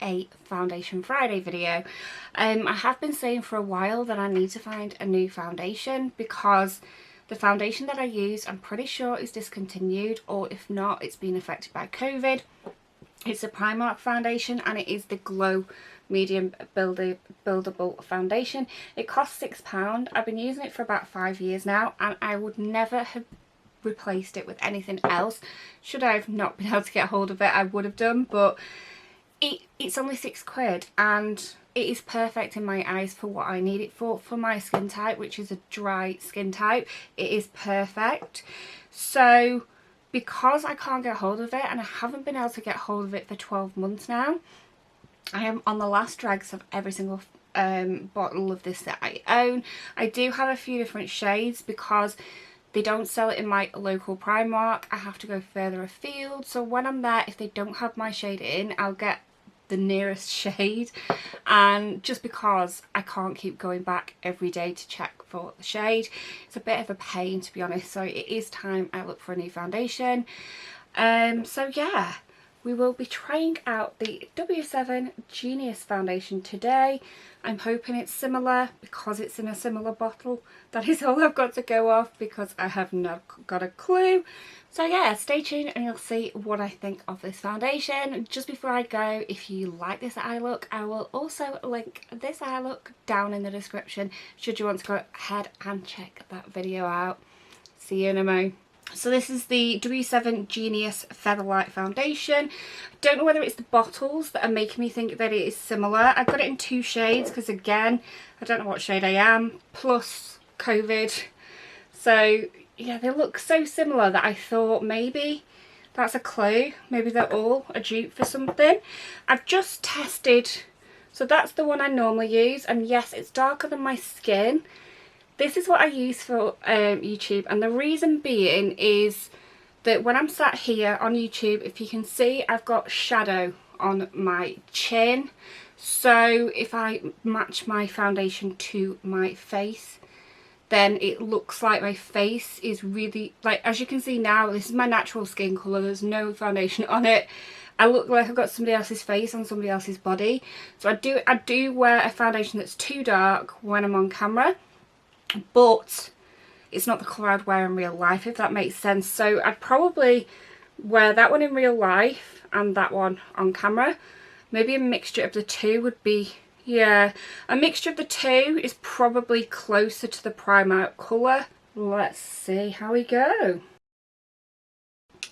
a Foundation Friday video. I have been saying for a while that I need to find a new foundation because the foundation that I use I'm pretty sure is discontinued, or if not it's been affected by COVID. It's a Primark foundation and it is the Glow Medium Buildable Foundation. It costs £6. I've been using it for about 5 years now and I would never have replaced it with anything else. Should I have not been able to get hold of it, I would have done, but it's only £6 and it is perfect in my eyes for what I need it for my skin type, which is a dry skin type. It is perfect. So because I can't get hold of it, and I haven't been able to get hold of it for 12 months now, I am on the last dregs of every single bottle of this that I own. I do have a few different shades because they don't sell it in my local Primark. I have to go further afield, so when I'm there, if they don't have my shade in, I'll get the nearest shade, and just because I can't keep going back every day to check for the shade, it's a bit of a pain, to be honest. So it is time I look for a new foundation. So yeah, we will be trying out the W7 Genius foundation today. I'm hoping it's similar because it's in a similar bottle. That is all I've got to go off because I have not got a clue. So yeah, stay tuned and you'll see what I think of this foundation. Just before I go, if you like this eye look, I will also link this eye look down in the description should you want to go ahead and check that video out. See you in a mo. So this is the W7 Genius Featherlight foundation. I don't know whether it's the bottles that are making me think that it is similar. I've got it in 2 shades because again, I don't know what shade I am, plus COVID. So yeah, they look so similar that I thought maybe that's a clue. Maybe they're all a dupe for something. I've just tested, so that's the one I normally use, and yes, it's darker than my skin. This is what I use for YouTube, and the reason being is that when I'm sat here on YouTube, if you can see, I've got shadow on my chin. So if I match my foundation to my face, then it looks like my face is really, like, as you can see now, this is my natural skin colour, there's no foundation on it. I look like I've got somebody else's face on somebody else's body. So I do wear a foundation that's too dark when I'm on camera, but it's not the colour I'd wear in real life, if that makes sense. So I'd probably wear that one in real life and that one on camera. Maybe a mixture of the two would be, yeah, a mixture of the two is probably closer to the Primark colour. Let's see how we go.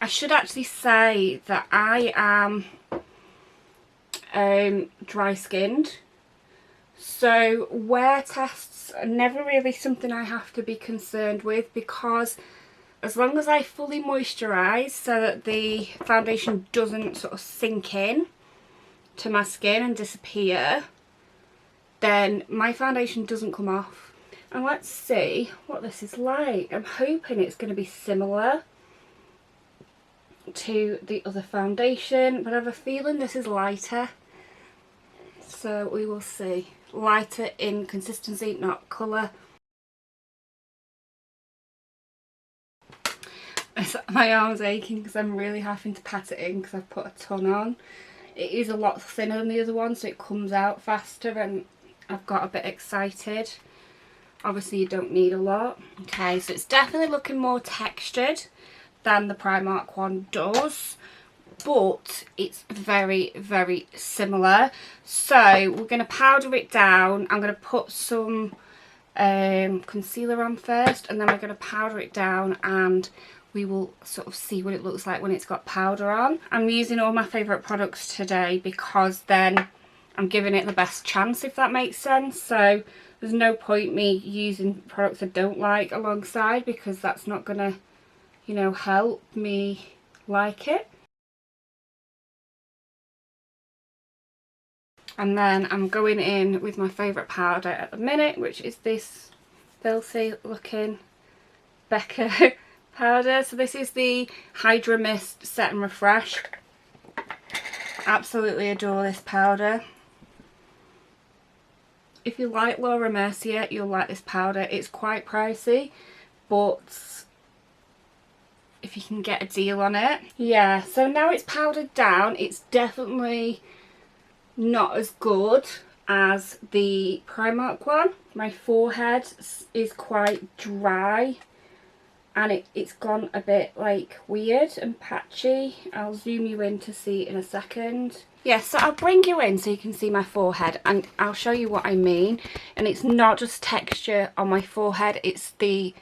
I should actually say that I am dry skinned, so wear tests are never really something I have to be concerned with, because as long as I fully moisturise so that the foundation doesn't sort of sink in to my skin and disappear, then my foundation doesn't come off. And let's see what this is like. I'm hoping it's going to be similar to the other foundation, but I have a feeling this is lighter, so we will see. Lighter in consistency, not colour. My arm's aching because I'm really having to pat it in because I've put a ton on. It is a lot thinner than the other one, so it comes out faster, and I've got a bit excited. Obviously you don't need a lot. Okay, so it's definitely looking more textured than the Primark one does, but it's very, very similar. So we're going to powder it down. I'm going to put some concealer on first, and then we're going to powder it down, and we will sort of see what it looks like when it's got powder on. I'm using all my favourite products today because then I'm giving it the best chance, if that makes sense. So there's no point me using products I don't like alongside, because that's not going to, you know, help me like it. And then I'm going in with my favourite powder at the minute, which is this filthy looking Becca powder. So this is the Hydra Mist Set and Refresh. Absolutely adore this powder. If you like Laura Mercier, you'll like this powder. It's quite pricey, but if you can get a deal on it. Yeah, so now it's powdered down, it's definitely not as good as the Primark one. My forehead is quite dry and it's gone a bit like weird and patchy. I'll zoom you in to see in a second. Yes, so I'll bring you in so you can see my forehead and I'll show you what I mean. And it's not just texture on my forehead, it's the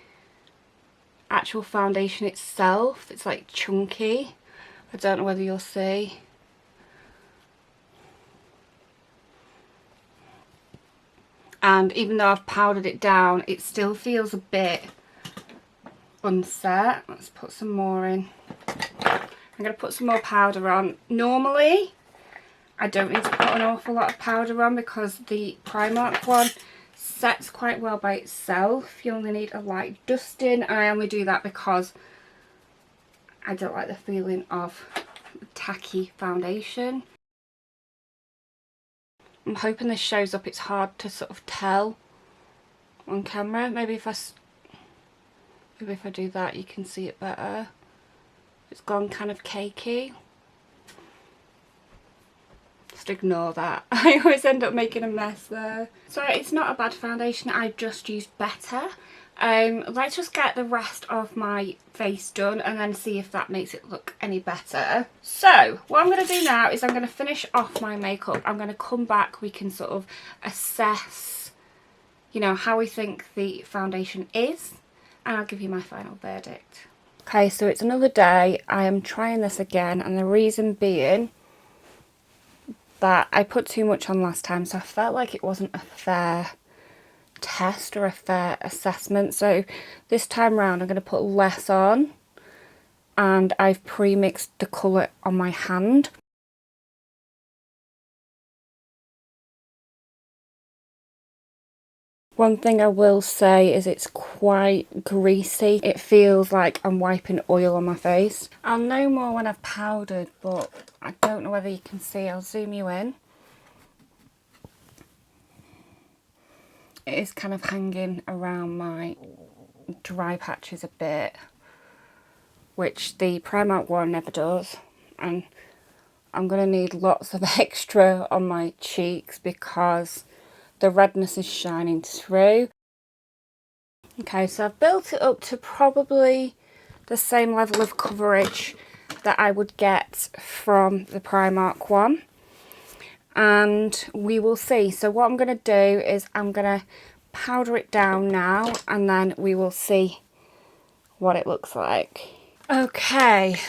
actual foundation itself. It's like chunky. I don't know whether you'll see. And even though I've powdered it down, it still feels a bit unset. Let's put some more in. I'm going to put some more powder on. Normally I don't need to put an awful lot of powder on because the Primark one sets quite well by itself. You only need a light dusting. I only do that because I don't like the feeling of tacky foundation. I'm hoping this shows up. It's hard to sort of tell on camera. Maybe if I do that you can see it better. It's gone kind of cakey. Just ignore that. I always end up making a mess there. So it's not a bad foundation, I just used better. Let's just get the rest of my face done and then see if that makes it look any better. So what I'm going to do now is I'm going to finish off my makeup. I'm going to come back, we can sort of assess, you know, how we think the foundation is, and I'll give you my final verdict. Okay, so it's another day. I am trying this again, and the reason being that I put too much on last time, so I felt like it wasn't a fair test or a fair assessment. So this time round I'm going to put less on, and I've pre-mixed the colour on my hand. One thing I will say is it's quite greasy. It feels like I'm wiping oil on my face. I'll know more when I've powdered, but I don't know whether you can see. I'll zoom you in. It is kind of hanging around my dry patches a bit, which the Primark one never does. And I'm going to need lots of extra on my cheeks because the redness is shining through. Okay, so I've built it up to probably the same level of coverage that I would get from the Primark one. And we will see. So what I'm going to do is I'm going to powder it down now and then we will see what it looks like. Okay,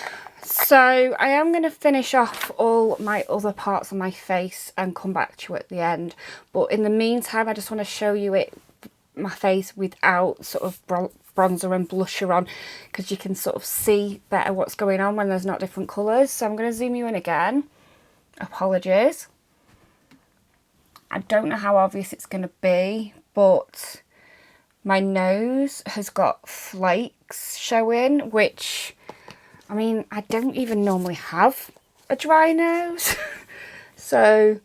so I am going to finish off all my other parts of my face and come back to you at the end. But in the meantime, I just want to show you my face without sort of bronzer and blusher on, because you can sort of see better what's going on when there's not different colours. So I'm going to zoom you in again. Apologies. I don't know how obvious it's going to be, but my nose has got flakes showing, which, I mean, I don't even normally have a dry nose. So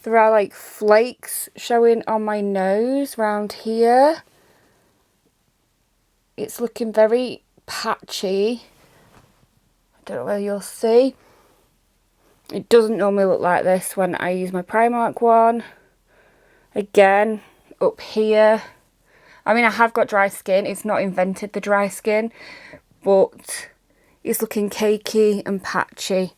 there are like flakes showing on my nose round here. It's looking very patchy. I don't know whether you'll see. It doesn't normally look like this when I use my Primark one. Again, up here. I mean, I have got dry skin. It's not invented the dry skin, but it's looking cakey and patchy.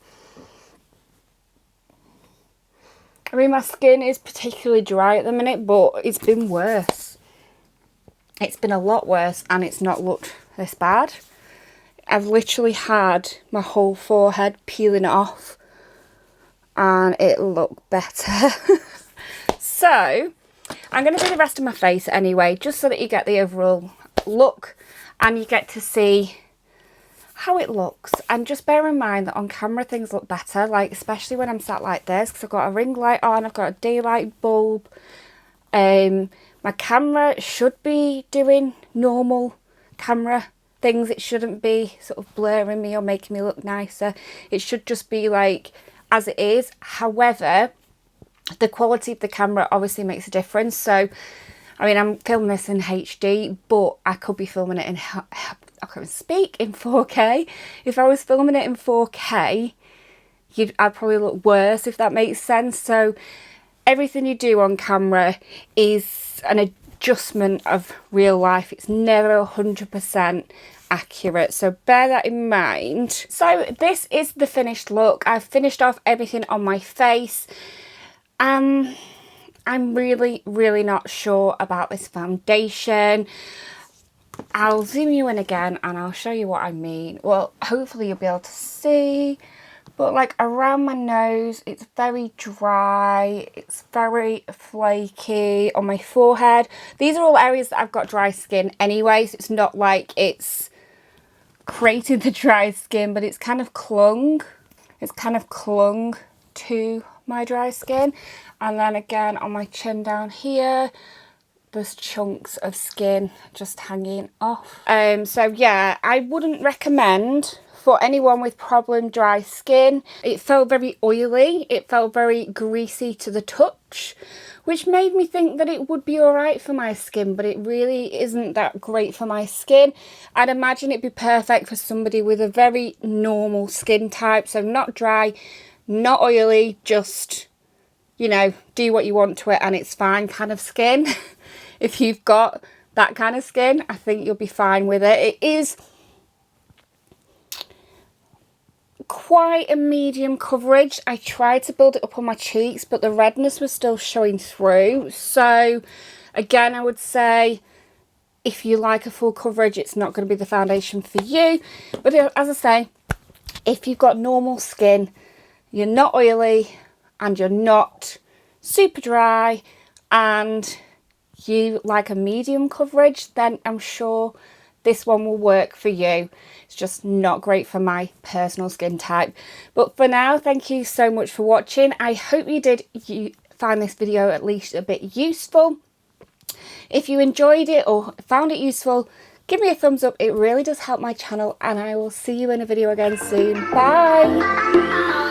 I mean, my skin is particularly dry at the minute, but it's been worse. It's been a lot worse, and it's not looked this bad. I've literally had my whole forehead peeling off, and it looked better. So I'm going to do the rest of my face anyway, just so that you get the overall look and you get to see how it looks. And just bear in mind that on camera things look better, like especially when I'm sat like this, because I've got a ring light on, I've got a daylight bulb. My camera should be doing normal camera things. It shouldn't be sort of blurring me or making me look nicer. It should just be like as it is. However, the quality of the camera obviously makes a difference. So I mean, I'm filming this in HD, but I could be filming it in, I can't speak, in 4K. If I was filming it in 4K, I'd probably look worse, if that makes sense. So everything you do on camera is an adjustment of real life. It's never 100% accurate, so bear that in mind. So this is the finished look. I've finished off everything on my face. I'm really not sure about this foundation. I'll zoom you in again and I'll show you what I mean. Well, hopefully you'll be able to see, but like around my nose, it's very dry, it's very flaky. On my forehead, these are all areas that I've got dry skin anyway, so it's not like it's created the dry skin, but it's kind of clung. It's kind of clung to my dry skin. And then again on my chin down here, there's chunks of skin just hanging off. So yeah, I wouldn't recommend for anyone with problem dry skin. It felt very oily, it felt very greasy to the touch, which made me think that it would be alright for my skin, but it really isn't that great for my skin. I'd imagine it'd be perfect for somebody with a very normal skin type, so not dry, not oily, just, you know, do what you want to it and it's fine kind of skin. If you've got that kind of skin, I think you'll be fine with it. It is quite a medium coverage. I tried to build it up on my cheeks, but the redness was still showing through. So again, I would say if you like a full coverage, it's not going to be the foundation for you. But as I say, if you've got normal skin, you're not oily and you're not super dry and you like a medium coverage, then I'm sure this one will work for you. It's just not great for my personal skin type. But for now, thank you so much for watching. I hope you find this video at least a bit useful. If you enjoyed it or found it useful, give me a thumbs up. It really does help my channel, and I will see you in a video again soon. Bye!